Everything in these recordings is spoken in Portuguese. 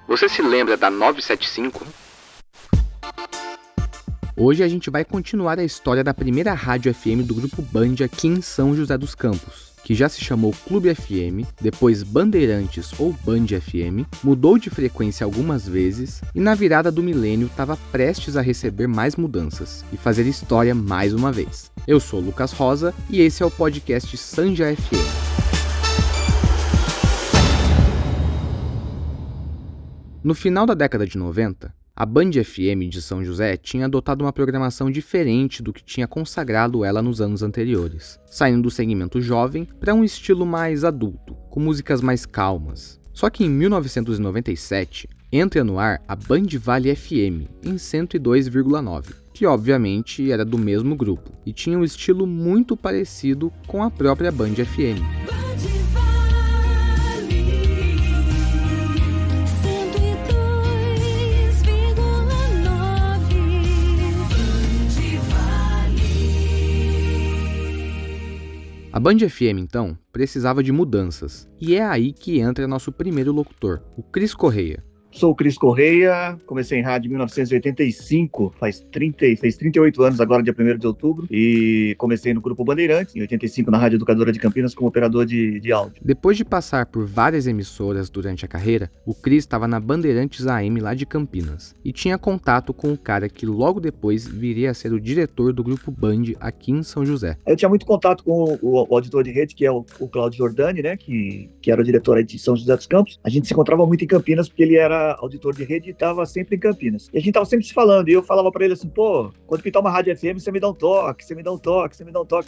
Você se lembra da 975? Hoje a gente vai continuar a história da primeira rádio FM do Grupo Band aqui em São José dos Campos, que já se chamou Clube FM, depois Bandeirantes ou Band FM, mudou de frequência algumas vezes e na virada do milênio estava prestes a receber mais mudanças e fazer história mais uma vez. Eu sou Lucas Rosa e esse é o podcast Sanja FM. No final da década de 90, a Band FM de São José tinha adotado uma programação diferente do que tinha consagrado ela nos anos anteriores, saindo do segmento jovem para um estilo mais adulto, com músicas mais calmas. Só que em 1997, entra no ar a Band Vale FM, em 102,9, que obviamente era do mesmo grupo, e tinha um estilo muito parecido com a própria Band FM. A Band FM, então, precisava de mudanças, e é aí que entra nosso primeiro locutor, o Cris Correia. Sou o Cris Correia, comecei em rádio em 1985, fez 38 anos agora, dia 1º de outubro, e comecei no Grupo Bandeirantes, em 85, na Rádio Educadora de Campinas, como operador de áudio. Depois de passar por várias emissoras durante a carreira, o Cris estava na Bandeirantes AM lá de Campinas, e tinha contato com o cara que logo depois viria a ser o diretor do Grupo Band aqui em São José. Eu tinha muito contato com o auditor de rede, que é o Cláudio Jordani, né, que era o diretor aí de São José dos Campos. A gente se encontrava muito em Campinas, porque ele era auditor de rede e estava sempre em Campinas. E a gente estava sempre se falando, e eu falava para ele assim, pô, quando pintar uma rádio FM, você me dá um toque,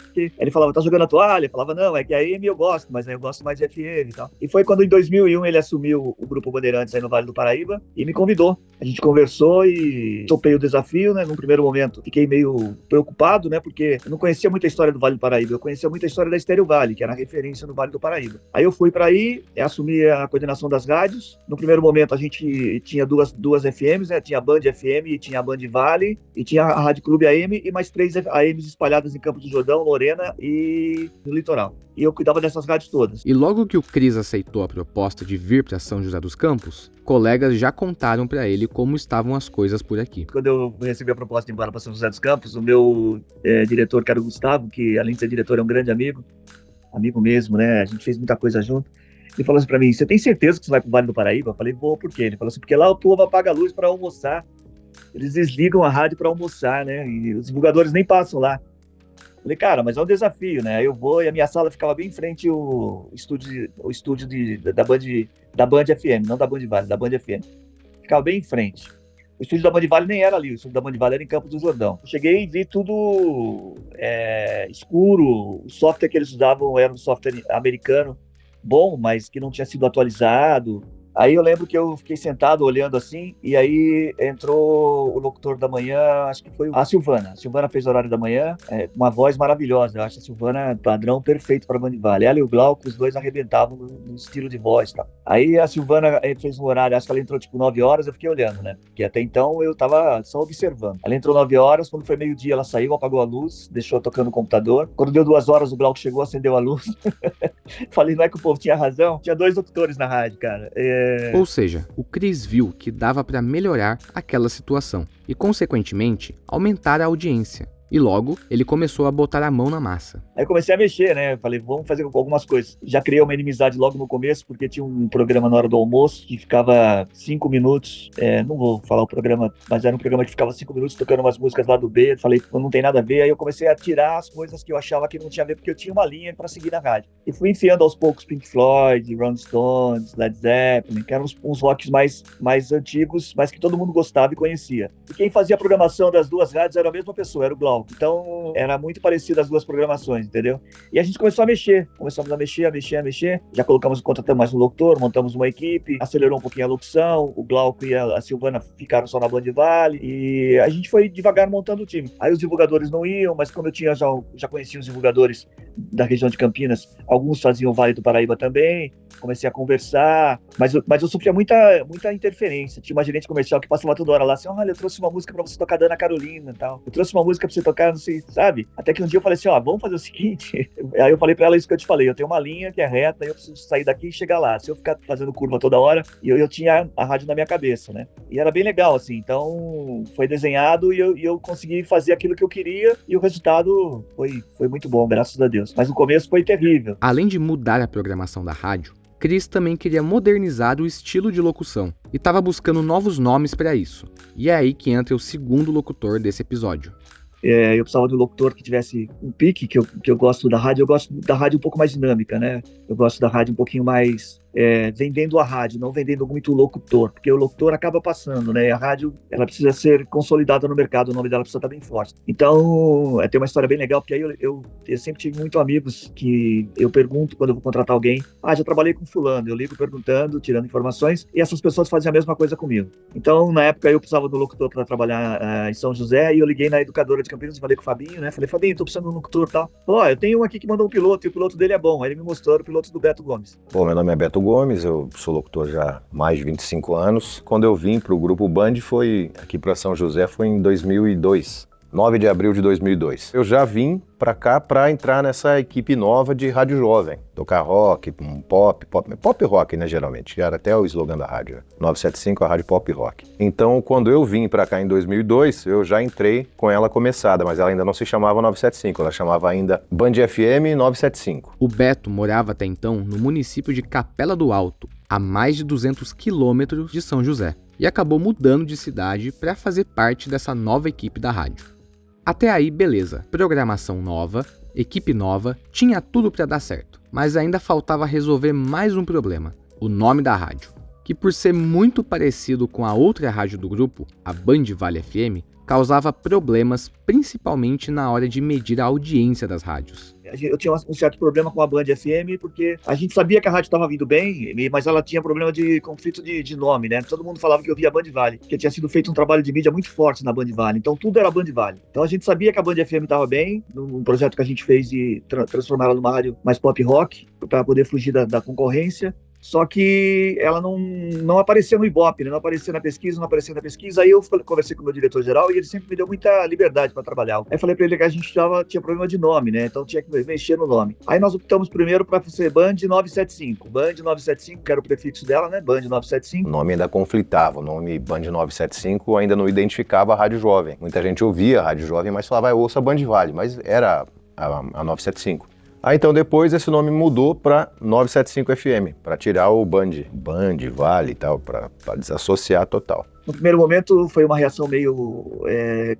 porque ele falava, tá jogando a toalha? Eu falava, não, é que a AM eu gosto, mas aí eu gosto mais de FM e tal. E foi quando em 2001 ele assumiu o Grupo Bandeirantes aí no Vale do Paraíba e me convidou. A gente conversou e topei o desafio, né? Num primeiro momento fiquei meio preocupado, né? Porque eu não conhecia muita história do Vale do Paraíba, eu conhecia muita história da Estéreo Vale, que era a referência no Vale do Paraíba. Aí eu fui para aí, assumi a coordenação das rádios. No primeiro momento a gente tinha duas FMs, né? Tinha a Band FM, e tinha a Band Vale, e tinha a Rádio Clube AM e mais 3 AMs espalhadas em Campos do Jordão, Lorena e no Litoral. E eu cuidava dessas rádios todas. E logo que o Cris aceitou a proposta de vir para São José dos Campos, colegas já contaram para ele como estavam as coisas por aqui. Quando eu recebi a proposta de ir embora para São José dos Campos, o meu diretor, que era o Gustavo, que além de ser diretor é um grande amigo mesmo, né? A gente fez muita coisa junto. Ele falou assim pra mim, você tem certeza que você vai pro Vale do Paraíba? Eu falei, vou, por quê? Ele falou assim, porque lá o povo apaga a luz para almoçar. Eles desligam a rádio para almoçar, né? E os divulgadores nem passam lá. Eu falei, cara, mas é um desafio, né? Aí eu vou e a minha sala ficava bem em frente ao estúdio da Band FM, não da Band Vale, da Band FM. Ficava bem em frente. O estúdio da Band Vale nem era ali, o estúdio da Band Vale era em Campos do Jordão. Eu cheguei e vi tudo escuro, o software que eles usavam era um software americano, bom, mas que não tinha sido atualizado. Aí eu lembro que eu fiquei sentado olhando assim, e aí entrou o locutor da manhã, acho que foi a Silvana. A Silvana fez o horário da manhã, uma voz maravilhosa. Eu acho a Silvana padrão perfeito para a Band Vale. Ela e o Glauco, os dois arrebentavam no estilo de voz e tal. Aí a Silvana fez um horário, acho que ela entrou tipo 9 horas, eu fiquei olhando, né? Porque até então eu tava só observando. Ela entrou 9 horas, quando foi meio-dia ela saiu, apagou a luz, deixou tocando o computador. Quando deu 2 horas, o Glauco chegou, acendeu a luz. Falei, não é que o povo tinha razão? Tinha 2 locutores na rádio, cara. Ou seja, o Cris viu que dava para melhorar aquela situação e, consequentemente, aumentar a audiência. E logo, ele começou a botar a mão na massa. Aí eu comecei a mexer, né? Falei, vamos fazer algumas coisas. Já criei uma inimizade logo no começo, porque tinha um programa na hora do almoço que ficava 5 minutos. Não vou falar o programa, mas era um programa que ficava 5 minutos tocando umas músicas lá do B. Falei, não tem nada a ver. Aí eu comecei a tirar as coisas que eu achava que não tinha a ver, porque eu tinha uma linha para seguir na rádio. E fui enfiando aos poucos Pink Floyd, Rolling Stones, Led Zeppelin, que eram uns rocks mais antigos, mas que todo mundo gostava e conhecia. E quem fazia a programação das duas rádios era a mesma pessoa, era o Glauco. Então, era muito parecido as duas programações, entendeu? E a gente começou a mexer. Começamos a mexer. Já contratamos mais um locutor, montamos uma equipe, acelerou um pouquinho a locução. O Glauco e a Silvana ficaram só na Band Vale. E a gente foi devagar montando o time. Aí os divulgadores não iam, mas como eu já conhecia os divulgadores da região de Campinas, alguns faziam o Vale do Paraíba também. Comecei a conversar, mas eu sofria muita interferência. Tinha uma gerente comercial que passava toda hora lá assim, olha, eu trouxe uma música pra você tocar da Ana Carolina e tal. Eu trouxe uma música pra você tocar, não sei, sabe? Até que um dia eu falei assim, ó, vamos fazer o seguinte. Aí eu falei pra ela isso que eu te falei, eu tenho uma linha que é reta, eu preciso sair daqui e chegar lá. Se eu ficar fazendo curva toda hora, eu tinha a rádio na minha cabeça, né? E era bem legal, assim, então foi desenhado e eu consegui fazer aquilo que eu queria e o resultado foi muito bom, graças a Deus. Mas no começo foi terrível. Além de mudar a programação da rádio, Cris também queria modernizar o estilo de locução e estava buscando novos nomes para isso. E é aí que entra o segundo locutor desse episódio. Eu precisava de um locutor que tivesse um pique, que eu gosto da rádio. Eu gosto da rádio um pouco mais dinâmica, né? Eu gosto da rádio um pouquinho mais vendendo a rádio, não vendendo muito o locutor, porque o locutor acaba passando, né? A rádio, ela precisa ser consolidada no mercado, o nome dela precisa estar bem forte. Então, tem uma história bem legal, porque aí eu sempre tive muitos amigos que eu pergunto quando eu vou contratar alguém, já trabalhei com fulano, eu ligo perguntando, tirando informações, e essas pessoas fazem a mesma coisa comigo. Então, na época, eu precisava do locutor para trabalhar em São José, e eu liguei na educadora de Campinas e falei com o Fabinho, né? Falei, Fabinho, tô precisando de um locutor e tal. Falou, eu tenho um aqui que mandou um piloto, e o piloto dele é bom. Aí ele me mostrou o piloto do Beto Gomes. Bom, meu nome é Beto Gomes, eu sou locutor já há mais de 25 anos. Quando eu vim para o Grupo Band, aqui para São José, foi em 2002. 9 de abril de 2002. Eu já vim para cá para entrar nessa equipe nova de rádio jovem. Tocar rock, pop rock, né, geralmente. Era até o slogan da rádio. 975, a rádio pop rock. Então, quando eu vim para cá em 2002, eu já entrei com ela começada, mas ela ainda não se chamava 975, ela chamava ainda Band FM 975. O Beto morava até então no município de Capela do Alto, a mais de 200 quilômetros de São José, e acabou mudando de cidade para fazer parte dessa nova equipe da rádio. Até aí, beleza, programação nova, equipe nova, tinha tudo para dar certo, mas ainda faltava resolver mais um problema, o nome da rádio, que por ser muito parecido com a outra rádio do grupo, a Band Vale FM, causava problemas principalmente na hora de medir a audiência das rádios. Eu tinha um certo problema com a Band FM, porque a gente sabia que a rádio estava vindo bem, mas ela tinha problema de conflito de nome, né? Todo mundo falava que eu via a Band Vale, que tinha sido feito um trabalho de mídia muito forte na Band Vale, então tudo era Band Vale. Então a gente sabia que a Band FM estava bem, num projeto que a gente fez de transformar ela numa rádio mais pop rock, para poder fugir da concorrência. Só que ela não aparecia no Ibope, né? Não aparecia na pesquisa. Aí eu conversei com o meu diretor-geral e ele sempre me deu muita liberdade para trabalhar. Aí falei para ele que a gente tinha problema de nome, né? Então tinha que mexer no nome. Aí nós optamos primeiro para ser Band 975. Band 975, que era o prefixo dela, né? Band 975. O nome ainda conflitava, o nome Band 975 ainda não identificava a rádio jovem. Muita gente ouvia a rádio jovem, mas falava, ouça a Band Vale, mas era a 975. Aí então depois esse nome mudou para 975 FM, para tirar o Band Vale e tal, para desassociar total. No primeiro momento foi uma reação meio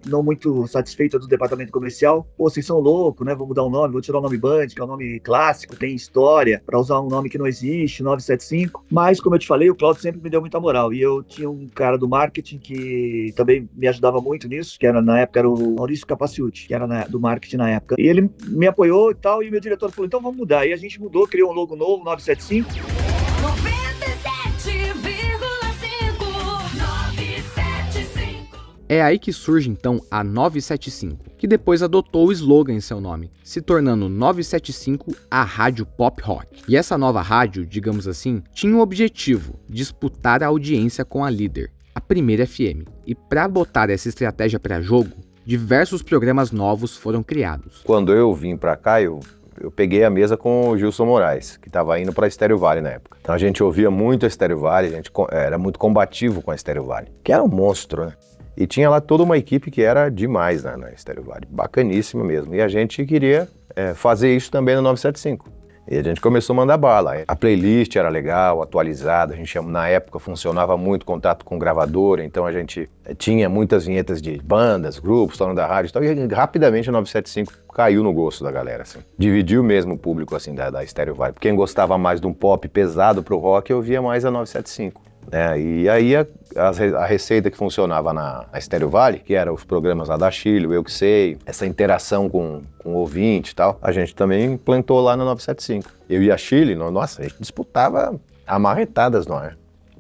não muito satisfeita do departamento comercial. Pô, vocês são loucos, né? Vou mudar o nome, vou tirar o nome Band, que é um nome clássico, tem história, para usar um nome que não existe, 975. Mas, como eu te falei, o Cláudio sempre me deu muita moral. E eu tinha um cara do marketing que também me ajudava muito nisso, que na época era o Maurício Capaciuti, que era do marketing na época. E ele me apoiou e tal, e meu diretor falou, então vamos mudar. E a gente mudou, criou um logo novo, 975. É aí que surge então a 975, que depois adotou o slogan em seu nome, se tornando 975 a rádio pop rock. E essa nova rádio, digamos assim, tinha o objetivo de disputar a audiência com a líder, a Primeira FM. E para botar essa estratégia para jogo, diversos programas novos foram criados. Quando eu vim para cá, eu peguei a mesa com o Gilson Moraes, que estava indo para a Estéreo Vale na época. Então a gente ouvia muito a Estéreo Vale, a gente era muito combativo com a Estéreo Vale, que era um monstro, né? E tinha lá toda uma equipe que era demais na Estéreo Vale, bacaníssima mesmo. E a gente queria fazer isso também no 975. E a gente começou a mandar bala. A playlist era legal, atualizada, na época funcionava muito contato com gravadora, então a gente tinha muitas vinhetas de bandas, grupos, dono da rádio e tal, e rapidamente a 975 caiu no gosto da galera, assim. Dividiu mesmo o público, assim, da Estéreo Vale. Quem gostava mais de um pop pesado pro rock, eu via mais a 975. E aí a receita que funcionava na Estéreo Vale, que eram os programas lá da Chile, o Eu Que Sei, essa interação com o ouvinte e tal, a gente também implantou lá na 975. Eu e a Chile, nossa, a gente disputava amarretadas, não é?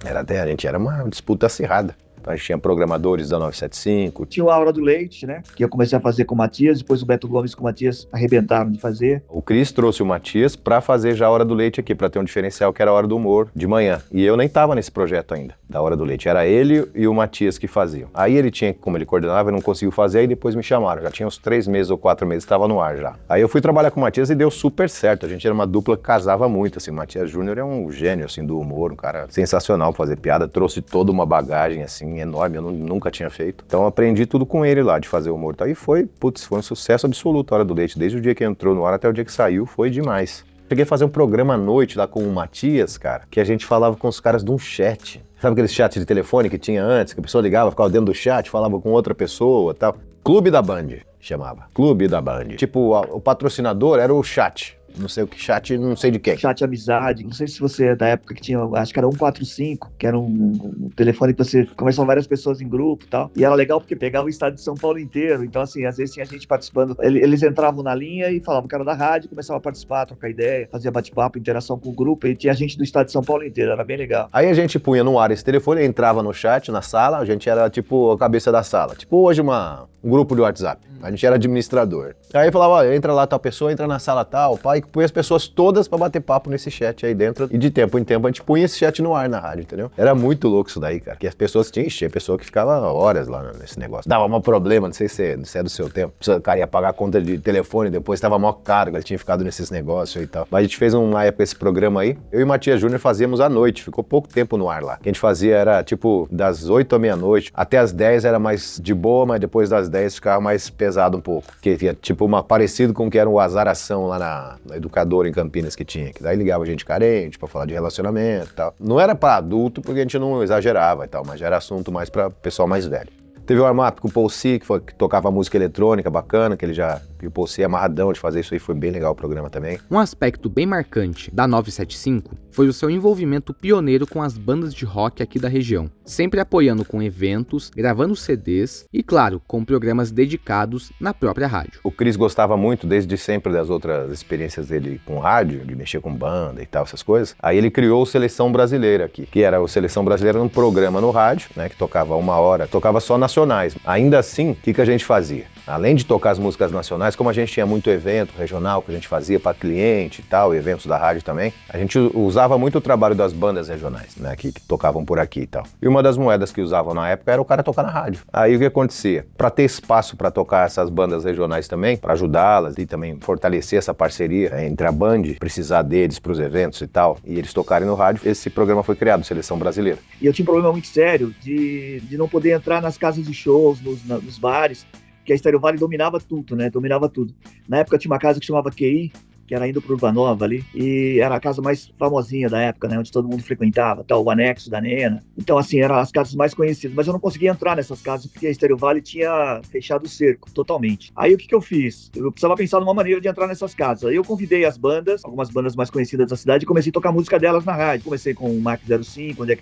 A gente era uma disputa acirrada. A gente tinha programadores da 975. Tinha a Hora do Leite, né? Que eu comecei a fazer com o Matias, depois o Beto Gomes com o Matias arrebentaram de fazer. O Cris trouxe o Matias pra fazer já a Hora do Leite aqui, pra ter um diferencial que era a Hora do Humor, de manhã. E eu nem tava nesse projeto ainda, da Hora do Leite. Era ele e o Matias que faziam. Aí ele tinha, como ele coordenava, ele não conseguiu fazer, aí depois me chamaram. Já tinha uns 3 meses ou 4 meses, estava no ar já. Aí eu fui trabalhar com o Matias e deu super certo. A gente era uma dupla que casava muito, assim. O Matias Júnior é um gênio, assim, do humor, um cara sensacional pra fazer piada. Trouxe toda uma bagagem, assim, enorme, eu nunca tinha feito. Então eu aprendi tudo com ele lá, de fazer humor. Aí foi um sucesso absoluto a Hora do Leite. Desde o dia que entrou no ar até o dia que saiu, foi demais. Cheguei a fazer um programa à noite lá com o Matias, cara, que a gente falava com os caras de um chat. Sabe aquele chat de telefone que tinha antes, que a pessoa ligava, ficava dentro do chat, falava com outra pessoa e tal? Clube da Band, chamava. Clube da Band. Tipo, o patrocinador era o chat. Não sei o que, chat, não sei de quem. Chat Amizade, não sei se você é da época que tinha, acho que era 145, que era um telefone que você conversava várias pessoas em grupo e tal. E era legal porque pegava o estado de São Paulo inteiro. Então, assim, às vezes tinha gente participando. Eles entravam na linha e falavam que era da rádio, começavam a participar, trocar ideia, fazia bate-papo, interação com o grupo. E tinha gente do estado de São Paulo inteiro, era bem legal. Aí a gente punha no ar esse telefone, entrava no chat, na sala, a gente era tipo a cabeça da sala. Tipo hoje um grupo de WhatsApp. A gente era administrador. Aí falava, ó, entra lá tal pessoa, entra na sala tal, pai, e punha as pessoas todas pra bater papo nesse chat aí dentro. E de tempo em tempo a gente punha esse chat no ar na rádio, entendeu? Era muito louco isso daí, cara. Que as pessoas tinham pessoa que ficava horas lá nesse negócio. Dava um problema, não sei se é do seu tempo. O cara ia pagar a conta de telefone, depois tava mó caro, ele tinha ficado nesses negócios e tal. Mas a gente fez uma época esse programa aí. Eu e Matias Júnior fazíamos à noite, ficou pouco tempo no ar lá. O que a gente fazia era tipo das 8 à meia-noite, até as 10 era mais de boa, mas depois das 10 ficava mais pesado um pouco. Que tinha tipo parecido com o que era o Azaração lá na Educadora em Campinas que tinha. Que daí ligava gente carente pra falar de relacionamento e tal. Não era pra adulto porque a gente não exagerava e tal, mas já era assunto mais pra pessoal mais velho. Teve o warm-up com o Paul C, que tocava música eletrônica bacana, que ele já... E o Paul C amarradão de fazer isso aí, foi bem legal o programa também. Um aspecto bem marcante da 975 foi o seu envolvimento pioneiro com as bandas de rock aqui da região, sempre apoiando com eventos, gravando CDs e, claro, com programas dedicados na própria rádio. O Cris gostava muito, desde sempre, das outras experiências dele com rádio, de mexer com banda e tal, essas coisas. Aí ele criou o Seleção Brasileira aqui, que era o Seleção Brasileira num programa no rádio, né, que tocava 1 hora, tocava só nacionais. Ainda assim, o que a gente fazia? Além de tocar as músicas nacionais, como a gente tinha muito evento regional que a gente fazia para cliente e tal, eventos da rádio também, a gente usava muito o trabalho das bandas regionais, né, que tocavam por aqui e tal. E uma das moedas que usavam na época era o cara tocar na rádio. Aí o que acontecia? Para ter espaço para tocar essas bandas regionais também, para ajudá-las e também fortalecer essa parceria entre a Band, precisar deles para os eventos e tal, e eles tocarem no rádio, esse programa foi criado, Seleção Brasileira. E eu tinha um problema muito sério de não poder entrar nas casas de shows, nos bares, que a Estéreo Vale dominava tudo, né? Dominava tudo. Na época tinha uma casa que chamava QI, que era indo pro Urbanova ali, e era a casa mais famosinha da época, né, onde todo mundo frequentava, tal, o anexo da Nena. Então, assim, eram as casas mais conhecidas, mas eu não conseguia entrar nessas casas porque a Estéreo Vale tinha fechado o cerco totalmente. Aí o que eu fiz? Eu precisava pensar numa maneira de entrar nessas casas. Aí eu convidei as bandas, algumas bandas mais conhecidas da cidade, e comecei a tocar música delas na rádio. Comecei com o Mark 05, Onde é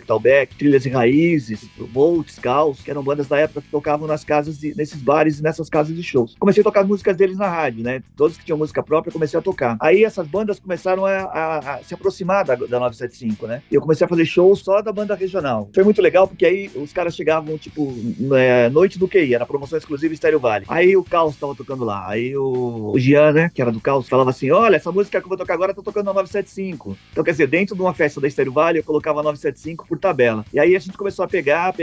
que tá o Beck, Trilhas e Raízes, Volts, Caos, que eram bandas da época que tocavam nas casas, nesses bares e nessas casas de shows. Comecei a tocar as músicas deles na rádio, né? Todos que tinham música própria, comecei a tocar. Aí essas bandas começaram a se aproximar da 975, né? E eu comecei a fazer shows só da banda regional. Foi muito legal, porque aí os caras chegavam, tipo, noite do QI, era promoção exclusiva Estéreo Vale. Aí o Caos tava tocando lá. Aí o Jean, né, que era do Caos, falava assim, olha, essa música que eu vou tocar agora tá tocando na 975. Então, quer dizer, dentro de uma festa da Estéreo Vale, eu colocava 975 por tabela. E aí a gente começou a pegar.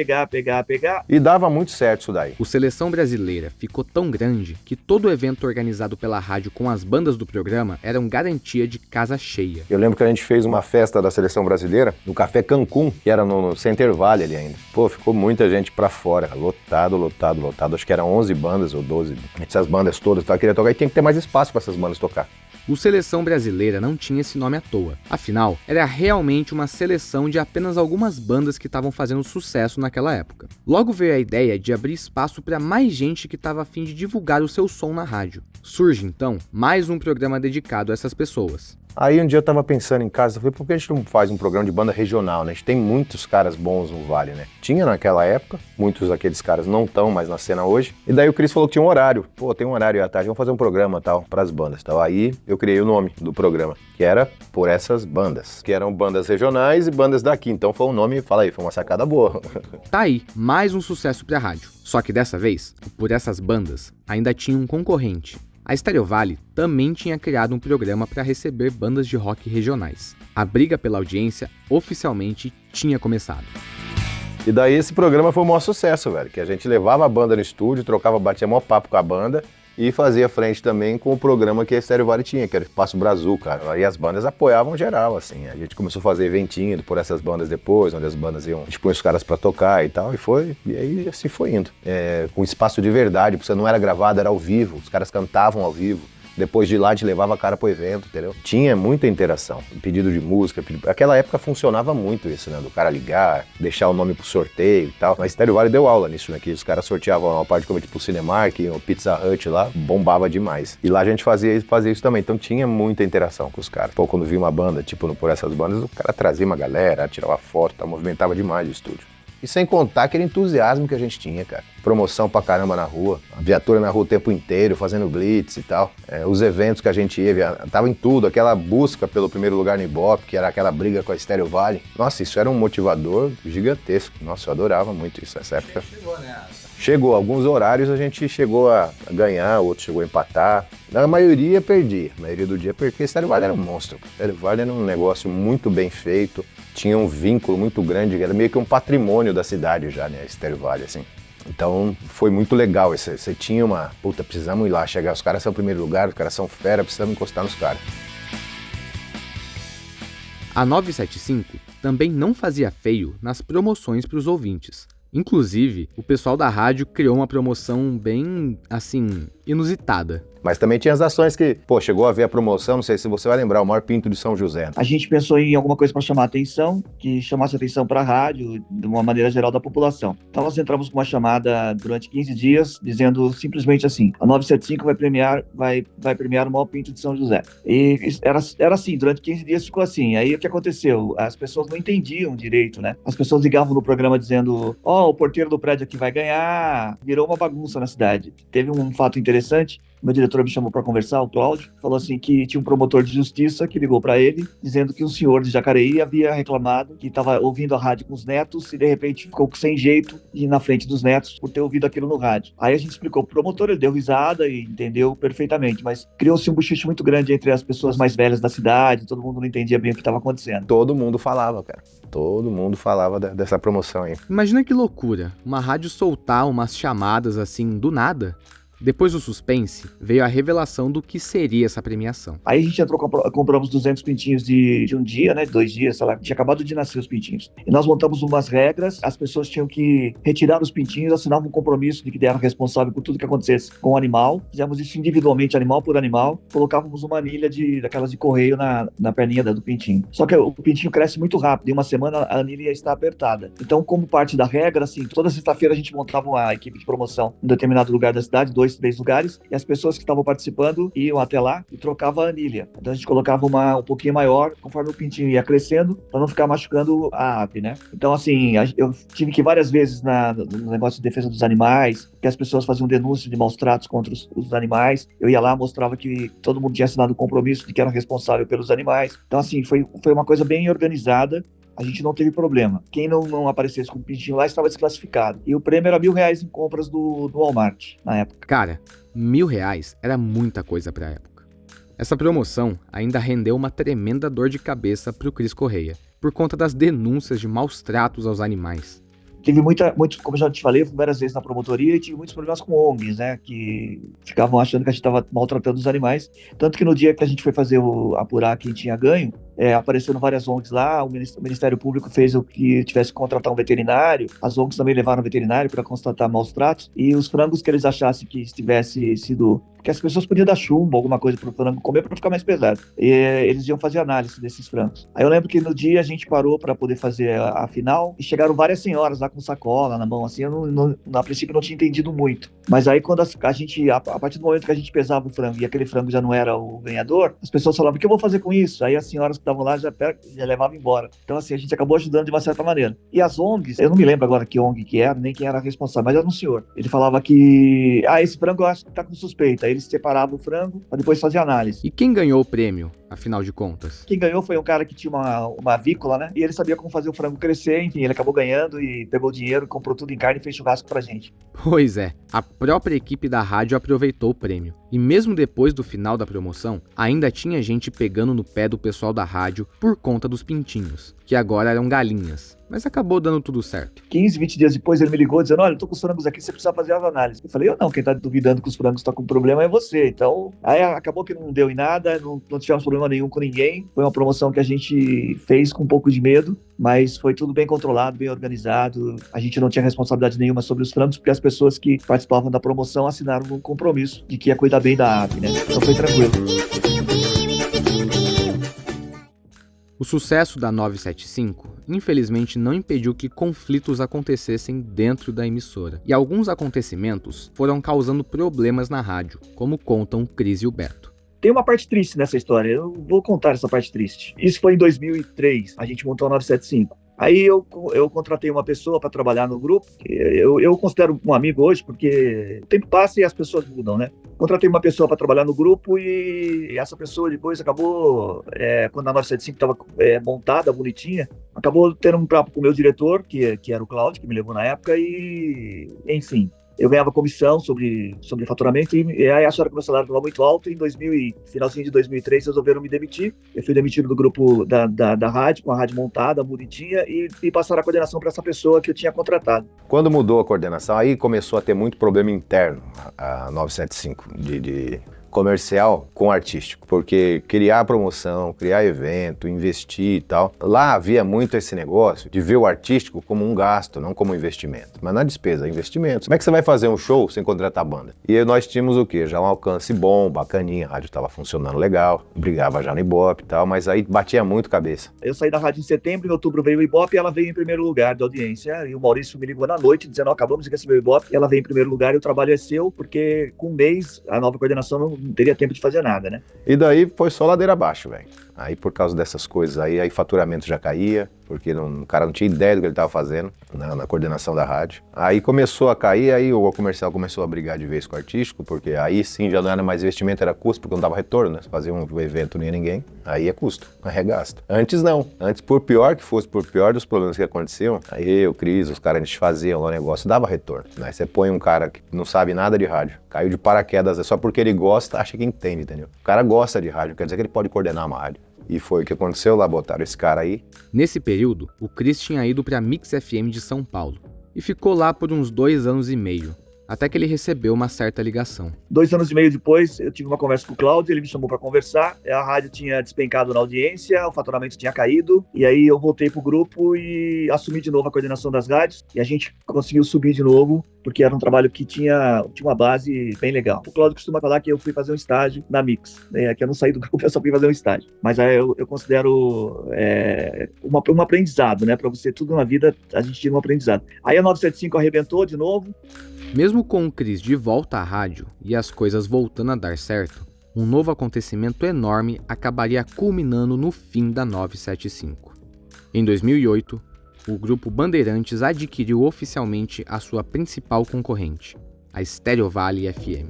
E dava muito certo isso daí. O Seleção Brasileira ficou tão grande que todo evento organizado pela rádio com as bandas do programa eram garantia de casa cheia. Eu lembro que a gente fez uma festa da Seleção Brasileira no Café Cancún, que era no Center Valley ali ainda. Pô, ficou muita gente pra fora, lotado. Acho que eram 11 bandas ou 12. Essas bandas todas, eu queria tocar e tinha que ter mais espaço pra essas bandas tocar. O Seleção Brasileira não tinha esse nome à toa. Afinal, era realmente uma seleção de apenas algumas bandas que estavam fazendo sucesso naquela época. Logo veio a ideia de abrir espaço para mais gente que estava a fim de divulgar o seu som na rádio. Surge, então, mais um programa dedicado a essas pessoas. Aí um dia eu tava pensando em casa, eu falei, por que a gente não faz um programa de banda regional, né? A gente tem muitos caras bons no Vale, né? Tinha naquela época, muitos daqueles caras não estão mais na cena hoje. E daí o Cris falou que tinha um horário. Pô, tem um horário aí à tarde, vamos fazer um programa tal, pras bandas. Tal. Aí eu criei o nome do programa, que era Por Essas Bandas, que eram bandas regionais e bandas daqui. Então foi um nome, fala aí, foi uma sacada boa. Tá aí, mais um sucesso pra rádio. Só que dessa vez, o Por Essas Bandas ainda tinha um concorrente. A Estéreo Vale também tinha criado um programa para receber bandas de rock regionais. A briga pela audiência oficialmente tinha começado. E daí esse programa foi um maior sucesso, velho, que a gente levava a banda no estúdio, batia maior papo com a banda e fazia frente também com o programa que a Estéreo Vale tinha, que era o Espaço Brasil, cara. E as bandas apoiavam geral, assim. A gente começou a fazer eventinho por essas bandas depois, onde as bandas iam, a gente põe os caras pra tocar e tal, e aí assim foi indo. Com espaço de verdade, porque você não era gravado, era ao vivo, os caras cantavam ao vivo. Depois de lá, a gente levava a cara pro evento, entendeu? Tinha muita interação, pedido de música. Naquela época funcionava muito isso, né? Do cara ligar, deixar o nome pro sorteio e tal. Mas Estéreo Vale deu aula nisso, né? Que os caras sorteavam uma parte como tipo o Cinemark, o Pizza Hut lá, bombava demais. E lá a gente fazia isso também, então tinha muita interação com os caras. Pô, quando via uma banda, tipo Por Essas Bandas, o cara trazia uma galera, tirava foto, tá, movimentava demais o estúdio. E sem contar aquele entusiasmo que a gente tinha, cara. Promoção pra caramba na rua, a viatura na rua o tempo inteiro, fazendo blitz e tal. Os eventos que a gente ia, tava em tudo, aquela busca pelo primeiro lugar no Ibope, que era aquela briga com a Estéreo Vale. Nossa, isso era um motivador gigantesco. Nossa, eu adorava muito isso nessa época. Chegou, alguns horários a gente chegou a ganhar, outros chegou a empatar. Na maioria perdi, a maioria do dia perdi, porque Estéreo Vale era um monstro. Estéreo Vale era um negócio muito bem feito, tinha um vínculo muito grande, era meio que um patrimônio da cidade já, né, Estéreo Vale, assim. Então foi muito legal, você tinha uma, puta, precisamos ir lá, chegar, os caras são o primeiro lugar, os caras são fera, precisamos encostar nos caras. A 975 também não fazia feio nas promoções para os ouvintes. Inclusive, o pessoal da rádio criou uma promoção bem, assim, inusitada. Mas também tinha as ações que, pô, chegou a ver a promoção, não sei se você vai lembrar, o maior pinto de São José. A gente pensou em alguma coisa para chamar a atenção, que chamasse a atenção para a rádio, de uma maneira geral da população. Então nós entramos com uma chamada durante 15 dias, dizendo simplesmente assim, a 975 vai premiar o maior pinto de São José. E era assim, durante 15 dias ficou assim. Aí o que aconteceu? As pessoas não entendiam direito, né? As pessoas ligavam no programa dizendo, o porteiro do prédio aqui vai ganhar. Virou uma bagunça na cidade. Teve um fato interessante, meu diretor me chamou para conversar, o Cláudio, falou assim que tinha um promotor de justiça que ligou para ele, dizendo que um senhor de Jacareí havia reclamado que estava ouvindo a rádio com os netos e de repente ficou sem jeito de ir na frente dos netos por ter ouvido aquilo no rádio. Aí a gente explicou pro promotor, ele deu risada e entendeu perfeitamente, mas criou-se um bochicho muito grande entre as pessoas mais velhas da cidade, todo mundo não entendia bem o que estava acontecendo. Todo mundo falava, cara. Todo mundo falava dessa promoção aí. Imagina que loucura, uma rádio soltar umas chamadas assim do nada. Depois do suspense, veio a revelação do que seria essa premiação. Aí a gente entrou, compramos 200 pintinhos de um dia, né, 2 dias, sei lá, tinha acabado de nascer os pintinhos. E nós montamos umas regras, as pessoas tinham que retirar os pintinhos, assinavam um compromisso de que eram responsáveis por tudo que acontecesse com o animal. Fizemos isso individualmente, animal por animal, colocávamos uma anilha daquelas de correio na perninha do pintinho. Só que o pintinho cresce muito rápido, em uma semana a anilha está apertada. Então, como parte da regra, assim, toda sexta-feira a gente montava uma equipe de promoção em determinado lugar da cidade, 2-3 lugares, e as pessoas que estavam participando iam até lá e trocavam a anilha. Então a gente colocava uma um pouquinho maior, conforme o pintinho ia crescendo, para não ficar machucando a ave, né? Então, assim, eu tive que ir várias vezes no negócio de defesa dos animais, que as pessoas faziam denúncia de maus tratos contra os animais. Eu ia lá, mostrava que todo mundo tinha assinado o compromisso de que era responsável pelos animais. Então, assim, foi uma coisa bem organizada. A gente não teve problema. Quem não aparecesse com o pintinho lá estava desclassificado. E o prêmio era R$1.000 em compras do Walmart, na época. Cara, R$1.000 era muita coisa pra época. Essa promoção ainda rendeu uma tremenda dor de cabeça pro Cris Correia, por conta das denúncias de maus tratos aos animais. Tive como já te falei, fui várias vezes na promotoria e tive muitos problemas com ONGs, né, que ficavam achando que a gente estava maltratando os animais. Tanto que no dia que a gente foi apurar quem tinha ganho, apareceram várias ONGs lá, o Ministério Público fez o que tivesse que contratar um veterinário, as ONGs também levaram o veterinário para constatar maus tratos, e os frangos que eles achassem que tivesse sido... Porque as pessoas podiam dar chumbo, alguma coisa para o frango comer para ficar mais pesado. E eles iam fazer análise desses frangos. Aí eu lembro que no dia a gente parou para poder fazer a final e chegaram várias senhoras lá com sacola na mão, assim, eu a princípio não tinha entendido muito. Mas aí quando a partir do momento que a gente pesava o frango e aquele frango já não era o ganhador, as pessoas falavam, o que eu vou fazer com isso? Aí as senhoras que estavam lá já levavam embora. Então assim, a gente acabou ajudando de uma certa maneira. E as ONGs, eu não me lembro agora que ONG que era, nem quem era responsável, mas era um senhor. Ele falava que, esse frango eu acho que tá com suspeita. Aí eles separavam o frango para depois fazer análise. E quem ganhou o prêmio, afinal de contas? Quem ganhou foi um cara que tinha uma avícola, né? E ele sabia como fazer o frango crescer, enfim, ele acabou ganhando e pegou o dinheiro, comprou tudo em carne e fez churrasco pra gente. Pois é, a própria equipe da rádio aproveitou o prêmio. E mesmo depois do final da promoção, ainda tinha gente pegando no pé do pessoal da rádio por conta dos pintinhos, que agora eram galinhas. Mas acabou dando tudo certo. 15, 20 dias depois ele me ligou dizendo, olha, eu tô com os frangos aqui, você precisa fazer as análises. Eu falei, eu não, quem tá duvidando que os frangos estão com problema é você. Então, aí acabou que não deu em nada, não tivemos problema nenhum com ninguém. Foi uma promoção que a gente fez com um pouco de medo, mas foi tudo bem controlado, bem organizado. A gente não tinha responsabilidade nenhuma sobre os frangos, porque as pessoas que participavam da promoção assinaram um compromisso de que ia cuidar bem da ave, né? Então foi tranquilo. O sucesso da 975, infelizmente, não impediu que conflitos acontecessem dentro da emissora. E alguns acontecimentos foram causando problemas na rádio, como contam Cris e o Beto. Tem uma parte triste nessa história, eu vou contar essa parte triste. Isso foi em 2003, a gente montou a 975. Aí eu contratei uma pessoa para trabalhar no grupo, eu considero um amigo hoje, porque o tempo passa e as pessoas mudam, né? Contratei uma pessoa para trabalhar no grupo e essa pessoa depois acabou, quando a 975 estava montada, bonitinha, acabou tendo um papo com o meu diretor, que era o Cláudio, que me levou na época, e enfim... Eu ganhava comissão sobre faturamento e aí acharam que o meu salário estava muito alto e finalzinho de 2003 resolveram me demitir. Eu fui demitido do grupo da rádio, com a rádio montada, bonitinha, e passaram a coordenação para essa pessoa que eu tinha contratado. Quando mudou a coordenação, aí começou a ter muito problema interno, a 975, de comercial com artístico, porque criar promoção, criar evento, investir e tal, lá havia muito esse negócio de ver o artístico como um gasto, não como um investimento, mas na despesa, investimento. Como é que você vai fazer um show sem contratar banda? E nós tínhamos o quê? Já um alcance bom, bacaninha, a rádio estava funcionando legal, brigava já no Ibope e tal, mas aí batia muito cabeça. Eu saí da rádio em setembro, em outubro veio o Ibope e ela veio em primeiro lugar da audiência, e o Maurício me ligou na noite dizendo, acabamos de receber o Ibope, e ela veio em primeiro lugar e o trabalho é seu, porque com um mês a nova coordenação não teria tempo de fazer nada, né? E daí foi só ladeira abaixo, velho. Aí por causa dessas coisas aí faturamento já caía, porque o cara não tinha ideia do que ele estava fazendo na coordenação da rádio. Aí começou a cair, aí o comercial começou a brigar de vez com o artístico, porque aí sim já não era mais investimento, era custo, porque não dava retorno, né? Fazer um evento não ia ninguém, aí é custo, é gasto. Antes não, antes por pior que fosse, por pior dos problemas que aconteciam, aí o Cris, os caras, a gente faziam lá o negócio, dava retorno, né? Você põe um cara que não sabe nada de rádio, caiu de paraquedas, é só porque ele gosta, acha que entende, entendeu? O cara gosta de rádio, quer dizer que ele pode coordenar uma rádio. E foi o que aconteceu lá, botaram esse cara aí. Nesse período, o Cris tinha ido para a Mix FM de São Paulo e ficou lá por uns 2 anos e meio, até que ele recebeu uma certa ligação. 2 anos e meio depois, eu tive uma conversa com o Cláudio, ele me chamou para conversar, a rádio tinha despencado na audiência, o faturamento tinha caído, e aí eu voltei pro grupo e assumi de novo a coordenação das rádios, e a gente conseguiu subir de novo, porque era um trabalho que tinha uma base bem legal. O Cláudio costuma falar que eu fui fazer um estágio na Mix, que eu não saí do grupo, eu só fui fazer um estágio. Mas aí eu considero um aprendizado, né? Para você, tudo na vida, a gente tira um aprendizado. Aí a 975 arrebentou de novo. Mesmo com o Cris de volta à rádio e as coisas voltando a dar certo, um novo acontecimento enorme acabaria culminando no fim da 975. Em 2008, o grupo Bandeirantes adquiriu oficialmente a sua principal concorrente, a Estéreo Vale FM.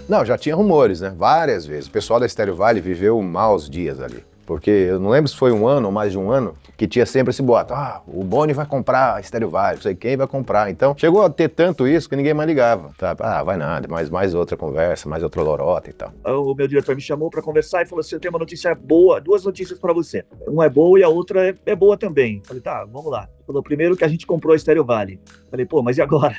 Não, já tinha rumores, né? Várias vezes. O pessoal da Estéreo Vale viveu maus dias ali. Porque eu não lembro se foi 1 ano ou mais de 1 ano, que tinha sempre esse boato. O Boni vai comprar a Estéreo Vale, não sei quem vai comprar. Então, chegou a ter tanto isso que ninguém mais ligava. Tá? Vai nada, mais outra conversa, mais outra lorota e tal. O meu diretor me chamou para conversar e falou assim, eu tenho uma notícia boa, 2 notícias para você. Uma é boa e a outra é boa também. Falei, tá, vamos lá. Falou, primeiro que a gente comprou a Estéreo Vale. Falei, pô, mas e agora?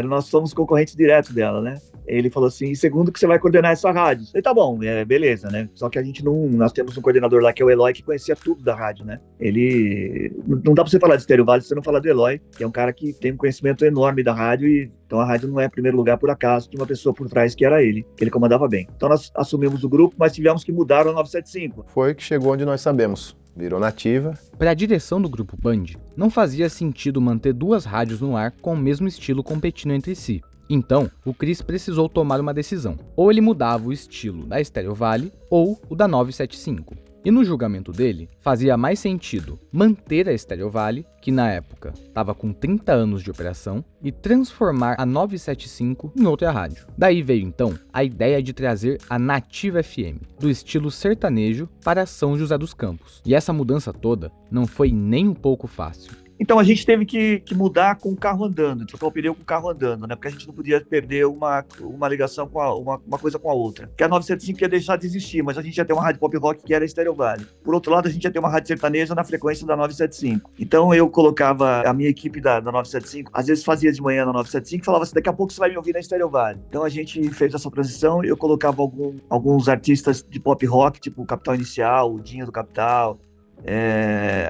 Nós somos concorrentes diretos dela, né? Ele falou assim, e segundo que você vai coordenar essa rádio. Falei, tá bom, beleza, né? Só que a gente não... Nós temos um coordenador lá, que é o Eloy, que conhecia tudo da rádio, né? Ele... Não dá pra você falar de Estéreo Vale se você não falar do Eloy, que é um cara que tem um conhecimento enorme da rádio, e então a rádio não é em primeiro lugar por acaso, tinha uma pessoa por trás que era ele, que ele comandava bem. Então nós assumimos o grupo, mas tivemos que mudar o 975. Foi que chegou onde nós sabemos. Virou nativa. Para a direção do Grupo Band, não fazia sentido manter duas rádios no ar com o mesmo estilo competindo entre si. Então, o Cris precisou tomar uma decisão. Ou ele mudava o estilo da Estéreo Vale ou o da 975. E no julgamento dele, fazia mais sentido manter a Estéreo Vale, que na época estava com 30 anos de operação, e transformar a 975 em outra rádio. Daí veio então a ideia de trazer a Nativa FM, do estilo sertanejo, para São José dos Campos. E essa mudança toda não foi nem um pouco fácil. Então a gente teve que mudar com o carro andando, trocar o pneu com o carro andando, né? Porque a gente não podia perder uma ligação com uma coisa com a outra. Porque a 975 ia deixar de existir, mas a gente ia ter uma rádio pop rock que era a Estéreo Vale. Por outro lado, a gente ia ter uma rádio sertaneja na frequência da 975. Então eu colocava a minha equipe da 975, às vezes fazia de manhã na 975 e falava assim, daqui a pouco você vai me ouvir na Estéreo Vale. Então a gente fez essa transição, eu colocava alguns artistas de pop rock, tipo o Capital Inicial, o Dinho do Capital,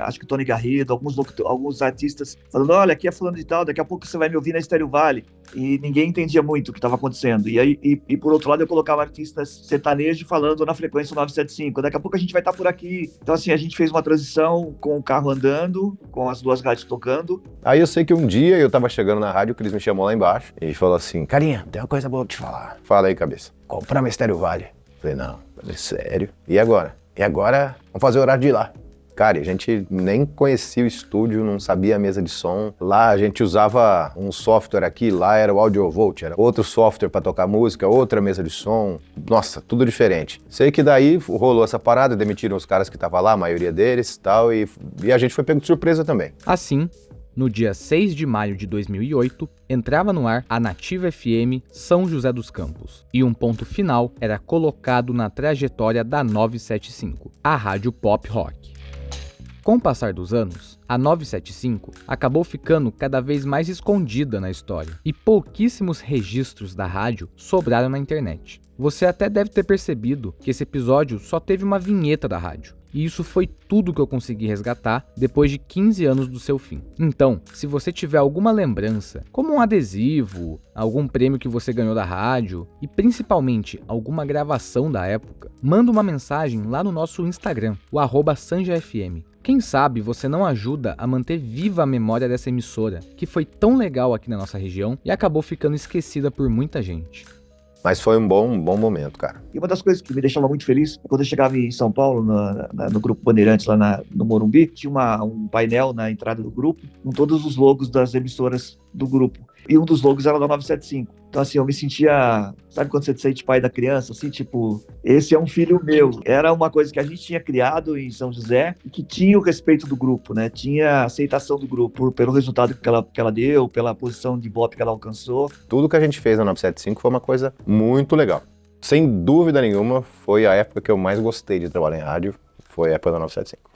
acho que o Tony Garrido, alguns artistas falando, olha, aqui é fulano de tal, daqui a pouco você vai me ouvir na Estéreo Vale, e ninguém entendia muito o que estava acontecendo, e por outro lado eu colocava artistas sertanejos falando na frequência 975, daqui a pouco a gente vai estar por aqui. Então assim, a gente fez uma transição com o carro andando, com as duas rádios tocando. Aí eu sei que um dia eu tava chegando na rádio, o Cris me chamou lá embaixo e falou assim, carinha, tem uma coisa boa pra te falar. Fala aí, cabeça. Compramos a Estéreo Vale. Falei, não, falei, sério? E agora? E agora, vamos fazer o horário de ir lá. Cara, a gente nem conhecia o estúdio, não sabia a mesa de som. Lá a gente usava um software aqui, lá era o AudioVolt, era outro software para tocar música, outra mesa de som. Nossa, tudo diferente. Sei que daí rolou essa parada, demitiram os caras que estavam lá, a maioria deles e tal, e a gente foi pego de surpresa também. Assim, no dia 6 de maio de 2008, entrava no ar a Nativa FM São José dos Campos, e um ponto final era colocado na trajetória da 975, a rádio pop rock. Com o passar dos anos, a 975 acabou ficando cada vez mais escondida na história, e pouquíssimos registros da rádio sobraram na internet. Você até deve ter percebido que esse episódio só teve uma vinheta da rádio, e isso foi tudo que eu consegui resgatar depois de 15 anos do seu fim. Então, se você tiver alguma lembrança, como um adesivo, algum prêmio que você ganhou da rádio, e principalmente alguma gravação da época, manda uma mensagem lá no nosso Instagram, o @sanjafm. Quem sabe você não ajuda a manter viva a memória dessa emissora, que foi tão legal aqui na nossa região e acabou ficando esquecida por muita gente. Mas foi um bom momento, cara. E uma das coisas que me deixava muito feliz, quando eu chegava em São Paulo, no Grupo Bandeirantes, lá no Morumbi, tinha um painel na entrada do grupo, com todos os logos das emissoras do grupo. E um dos logos era da 975. Então, assim, eu me sentia... Sabe quando você se sente pai da criança? Assim, tipo, esse é um filho meu. Era uma coisa que a gente tinha criado em São José e que tinha o respeito do grupo, né? Tinha a aceitação do grupo pelo resultado que ela deu, pela posição de Ibope que ela alcançou. Tudo que a gente fez na 975 foi uma coisa muito legal. Sem dúvida nenhuma, foi a época que eu mais gostei de trabalhar em rádio. Foi a época da 975.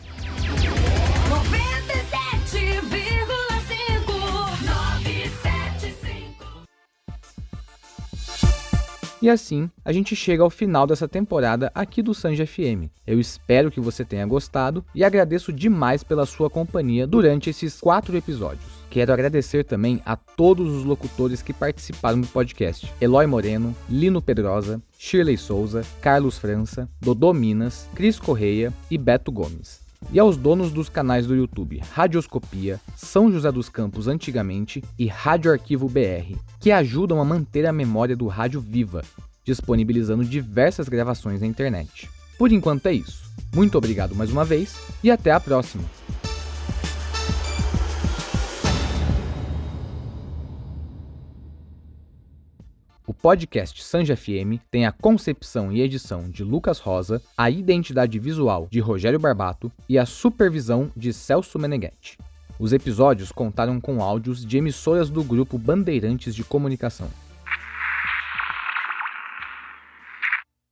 E assim, a gente chega ao final dessa temporada aqui do Sanja FM. Eu espero que você tenha gostado e agradeço demais pela sua companhia durante esses 4 episódios. Quero agradecer também a todos os locutores que participaram do podcast. Eloy Moreno, Lino Pedrosa, Shirley Souza, Carlos França, Dodô Minas, Cris Correia e Beto Gomes. E aos donos dos canais do YouTube Radioscopia, São José dos Campos Antigamente e Rádio Arquivo BR, que ajudam a manter a memória do rádio viva, disponibilizando diversas gravações na internet. Por enquanto é isso. Muito obrigado mais uma vez e até a próxima! O podcast Sanja FM tem a concepção e edição de Lucas Rosa, a identidade visual de Rogério Barbato e a supervisão de Celso Meneghetti. Os episódios contaram com áudios de emissoras do grupo Bandeirantes de Comunicação.